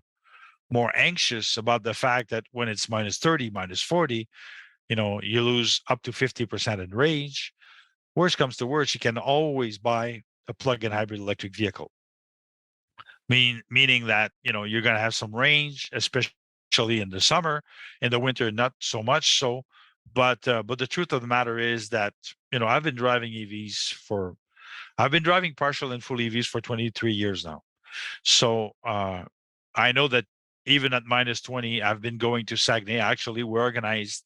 more anxious about the fact that when it's minus 30, minus 40, you lose up to 50% in range. Worst comes to worst, you can always buy a plug-in hybrid electric vehicle. Meaning that, you're going to have some range, especially in the summer. In the winter, not so much so. But the truth of the matter is that, I've been driving partial and full EVs for 23 years now. So I know that even at minus 20, I've been going to Saguenay. Actually, we organized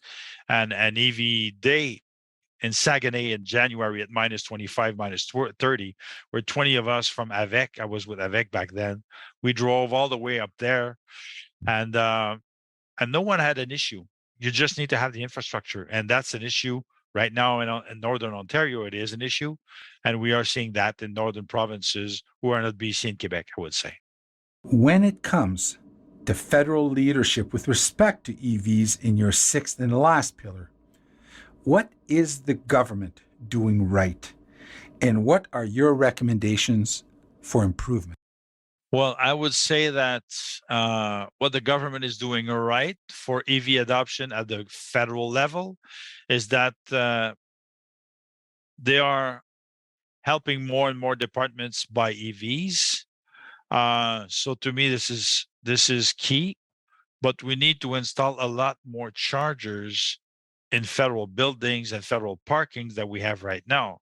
an EV day in Saguenay in January at minus 25, minus 30, where 20 of us from Avec, I was with Avec back then, we drove all the way up there, and no one had an issue. You just need to have the infrastructure, and that's an issue right now in Northern Ontario. It is an issue, and we are seeing that in northern provinces who are not BC and Quebec, I would say. When it comes to federal leadership with respect to EVs in your sixth and last pillar, what is the government doing right? And what are your recommendations for improvement? Well, I would say that what the government is doing right for EV adoption at the federal level is that they are helping more and more departments buy EVs. So to me, this is key. But we need to install a lot more chargers in federal buildings and federal parkings that we have right now.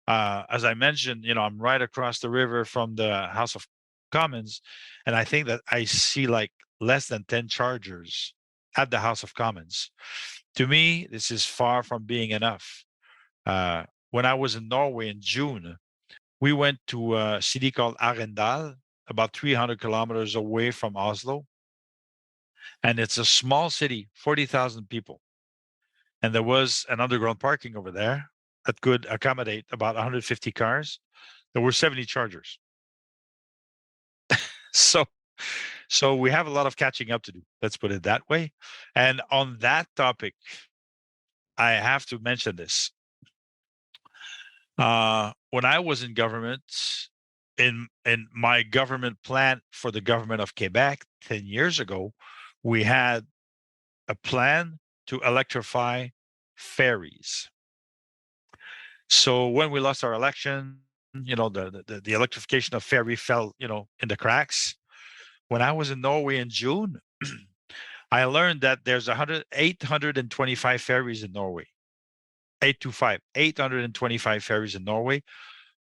As I mentioned, I'm right across the river from the House of Commons, and I think that I see like less than 10 chargers at the House of Commons. To me, this is far from being enough. When I was in Norway in June, we went to a city called Arendal, about 300 kilometers away from Oslo. And it's a small city, 40,000 people. And there was an underground parking over there that could accommodate about 150 cars. There were 70 chargers. So we have a lot of catching up to do. Let's put it that way. And on that topic, I have to mention this. When I was in government, in my government plan for the government of Quebec 10 years ago, we had a plan to electrify ferries. So when we lost our election, the electrification of ferry fell, in the cracks. When I was in Norway in June, I learned that there's 825 ferries in Norway. 825 ferries in Norway.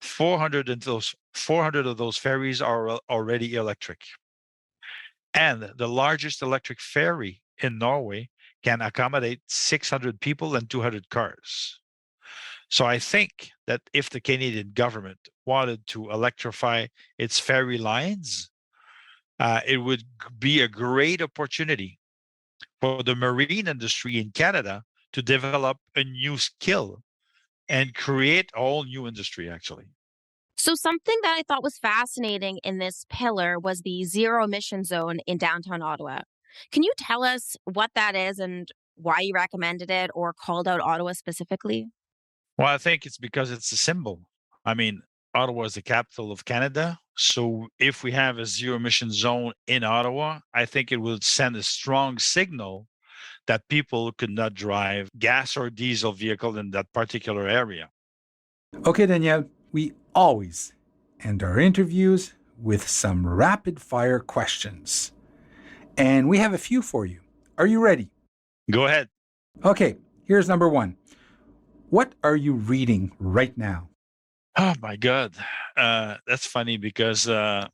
400 of those ferries are already electric. And the largest electric ferry in Norway can accommodate 600 people and 200 cars. So I think that if the Canadian government wanted to electrify its ferry lines, it would be a great opportunity for the marine industry in Canada to develop a new skill and create a whole new industry, actually. So, something that I thought was fascinating in this pillar was the zero emission zone in downtown Ottawa. Can you tell us what that is and why you recommended it or called out Ottawa specifically? Well, I think it's because it's a symbol. I mean, Ottawa is the capital of Canada. So if we have a zero emission zone in Ottawa, I think it will send a strong signal that people could not drive gas or diesel vehicle in that particular area. Okay, Danielle, we always end our interviews with some rapid fire questions. And we have a few for you. Are you ready? Go ahead. Okay, here's number one. What are you reading right now? Oh my God. That's funny because, I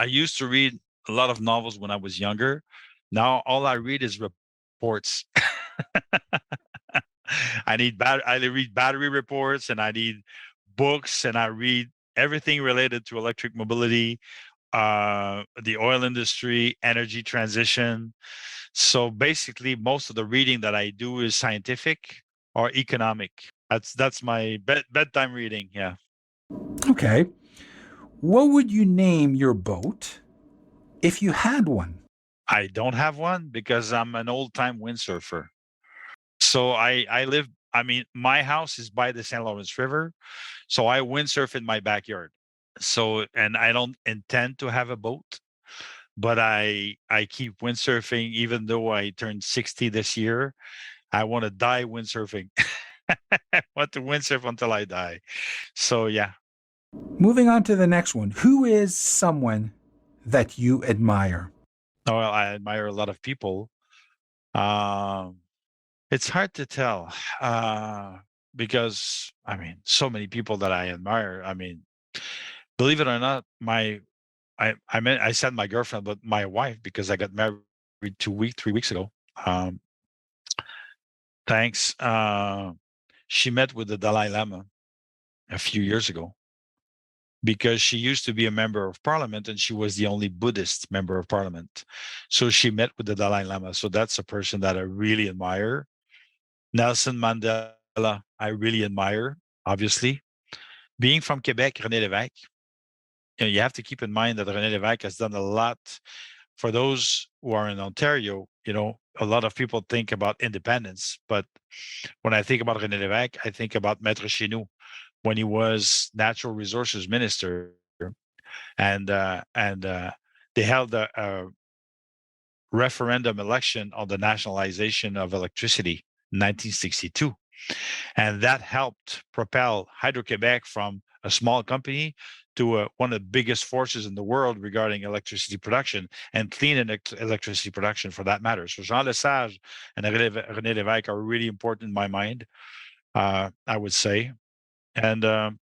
used to read a lot of novels when I was younger. Now all I read is reports. I read battery reports, and I need books, and I read everything related to electric mobility, the oil industry, energy transition. So basically, most of the reading that I do is scientific or economic. That's my bedtime reading. Yeah. Okay. What would you name your boat if you had one? I don't have one because I'm an old-time windsurfer. So my house is by the St. Lawrence River, so I windsurf in my backyard. So, and I don't intend to have a boat, but I keep windsurfing even though I turned 60 this year. I want to die windsurfing. I want to windsurf until I die. So, yeah. Moving on to the next one. Who is someone that you admire? Oh, well, I admire a lot of people. It's hard to tell because, so many people that I admire. Believe it or not, I said my girlfriend, but my wife, because I got married 3 weeks ago. Thanks. she met with the Dalai Lama a few years ago because she used to be a member of parliament and she was the only Buddhist member of parliament. So she met with the Dalai Lama. So that's a person that I really admire. Nelson Mandela, I really admire, obviously. Being from Quebec, René Lévesque, you have to keep in mind that René Lévesque has done a lot for those who are in Ontario. A lot of people think about independence, but when I think about René Lévesque, I think about Maître Chinoux when he was natural resources minister, and they held a referendum election on the nationalization of electricity in 1962. And that helped propel Hydro-Quebec from a small company to one of the biggest forces in the world regarding electricity production and clean electricity production for that matter. So Jean Lesage and René Lévesque are really important in my mind, I would say. And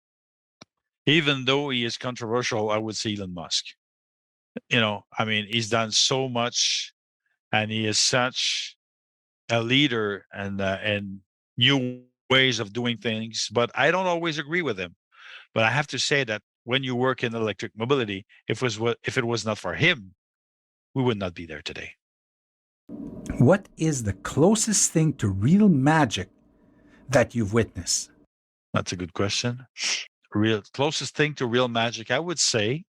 even though he is controversial, I would say Elon Musk. He's done so much and he is such a leader and new ways of doing things, but I don't always agree with him. But I have to say that when you work in electric mobility, if it was not for him, we would not be there today. What is the closest thing to real magic that you've witnessed? That's a good question. Closest thing to real magic, I would say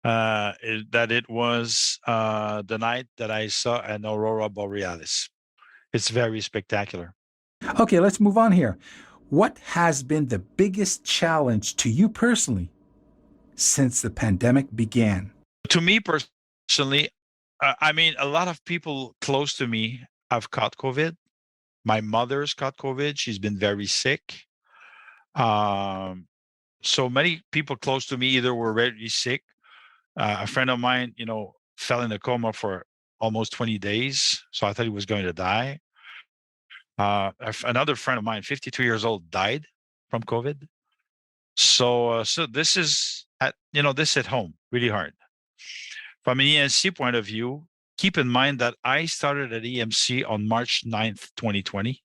that it was the night that I saw an aurora borealis. It's very spectacular. Okay, let's move on here. What has been the biggest challenge to you personally since the pandemic began? To me personally, a lot of people close to me have caught COVID. My mother's caught COVID. She's been very sick. So many people close to me either were very sick. A friend of mine, fell in a coma for almost 20 days. So I thought he was going to die. Another friend of mine, 52 years old, died from COVID. So this is this hit home really hard. From an EMC point of view, keep in mind that I started at EMC on March 9th, 2020.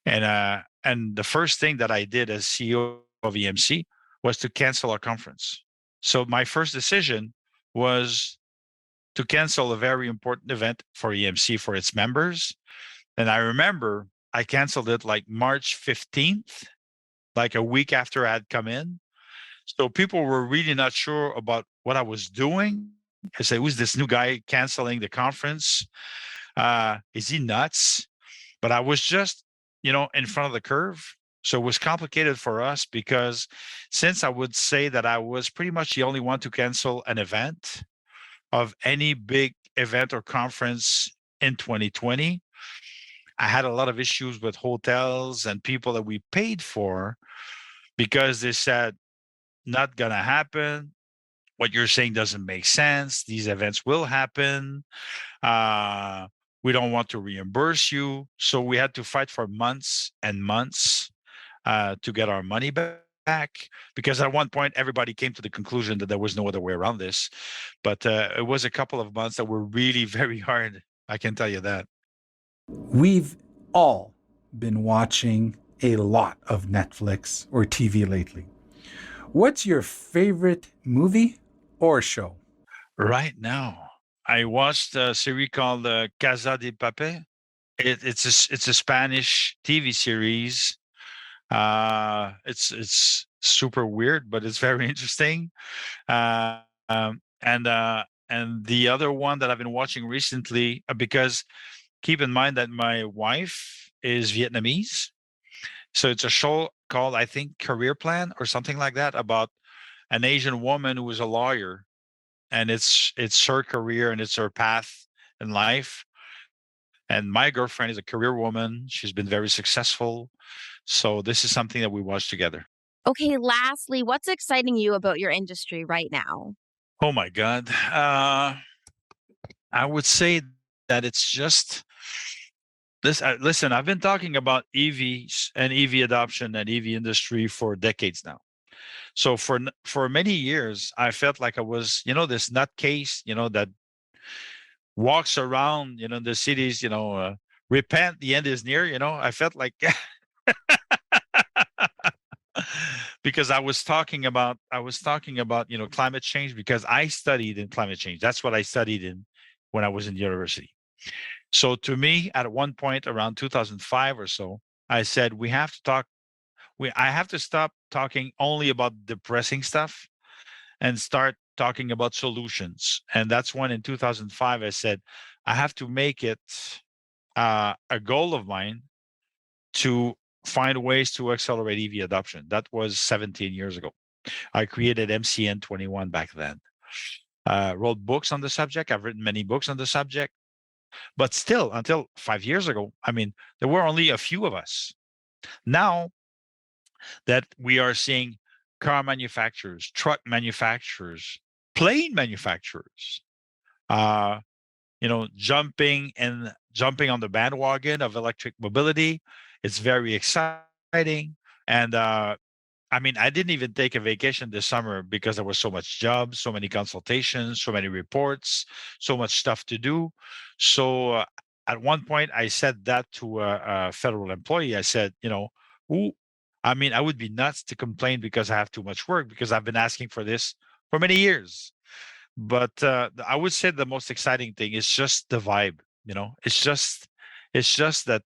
And the first thing that I did as CEO of EMC was to cancel our conference. So my first decision was to cancel a very important event for EMC for its members. And I remember I canceled it like March 15th, like a week after I had come in. So people were really not sure about what I was doing. I said, who's this new guy canceling the conference? Is he nuts? But I was just, in front of the curve. So it was complicated for us because since I would say that I was pretty much the only one to cancel an event of any big event or conference in 2020, I had a lot of issues with hotels and people that we paid for because they said, not going to happen. What you're saying doesn't make sense. These events will happen. We don't want to reimburse you. So we had to fight for months and months to get our money back, because at one point everybody came to the conclusion that there was no other way around this. But it was a couple of months that were really very hard. I can tell you that. We've all been watching a lot of Netflix or TV lately. What's your favorite movie or show? Right now, I watched a series called Casa de Papel. It's a Spanish TV series. It's super weird, but it's very interesting. And the other one that I've been watching recently, because keep in mind that my wife is Vietnamese, so it's a show called, I think, Career Plan or something like that, about an Asian woman who is a lawyer, and it's her career and it's her path in life. And my girlfriend is a career woman. She's been very successful. So this is something that we watch together. Okay, lastly, what's exciting you about your industry right now? Oh my God. I would say that it's just this. Listen, I've been talking about EVs and EV adoption and EV industry for decades now. So for many years, I felt like I was, this nutcase, that walks around, the cities, repent, the end is near. I felt like because I was talking about climate change, because I studied in climate change. That's what I studied in when I was in university. So to me, at one point around 2005 or so, I said I have to stop talking only about depressing stuff and start talking about solutions. And that's when in 2005 I said I have to make it a goal of mine to find ways to accelerate EV adoption. That was 17 years ago. I created MCN 21 back then. Wrote books on the subject. I've written many books on the subject. But still, until 5 years ago, I mean, there were only a few of us. Now that we are seeing car manufacturers, truck manufacturers, plane manufacturers, jumping on the bandwagon of electric mobility. It's very exciting. And I mean, I didn't even take a vacation this summer because there was so much jobs, so many consultations, so many reports, so much stuff to do. So at one point, I said that to a federal employee. I said, I would be nuts to complain because I have too much work, because I've been asking for this for many years. But I would say the most exciting thing is just the vibe. It's just that.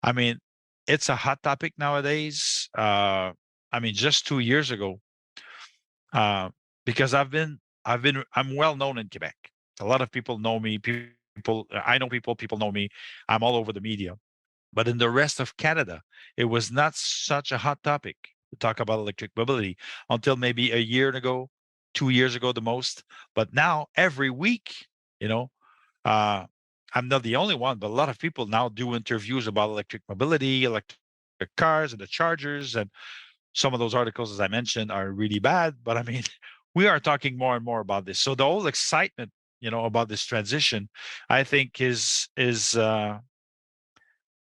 I mean, it's a hot topic nowadays. Just 2 years ago, because I'm well known in Quebec. A lot of people know me. I know people. People know me. I'm all over the media. But in the rest of Canada, it was not such a hot topic to talk about electric mobility until maybe a year ago, 2 years ago, the most. But now every week, I'm not the only one, but a lot of people now do interviews about electric mobility, electric cars, and the chargers. And some of those articles, as I mentioned, are really bad. But I mean, we are talking more and more about this. So the whole excitement, about this transition, I think is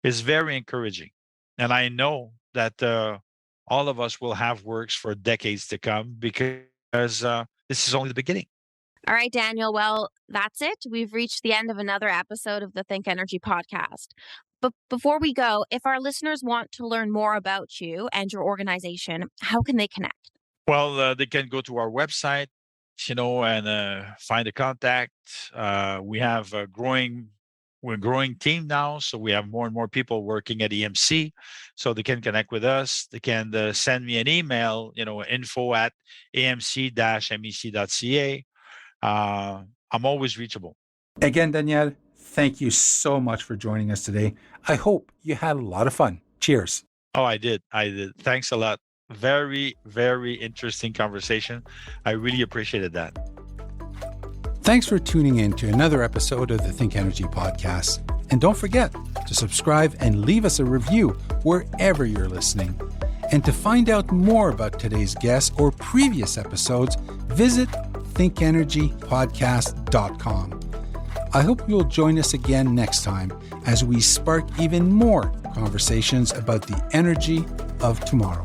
very encouraging. And I know that all of us will have works for decades to come, because this is only the beginning. All right, Daniel. Well, that's it. We've reached the end of another episode of the Think Energy podcast. But before we go, if our listeners want to learn more about you and your organization, how can they connect? Well, they can go to our website, and find a contact. We have we're a growing team now, so we have more and more people working at EMC, so they can connect with us. They can send me an email, info@amc-mec.ca. I'm always reachable. Again, Daniel, thank you so much for joining us today. I hope you had a lot of fun. Cheers. Oh, I did. Thanks a lot. Very, very interesting conversation. I really appreciated that. Thanks for tuning in to another episode of the Think Energy podcast. And don't forget to subscribe and leave us a review wherever you're listening. And to find out more about today's guest or previous episodes, visit thinkenergypodcast.com. I hope you'll join us again next time as we spark even more conversations about the energy of tomorrow.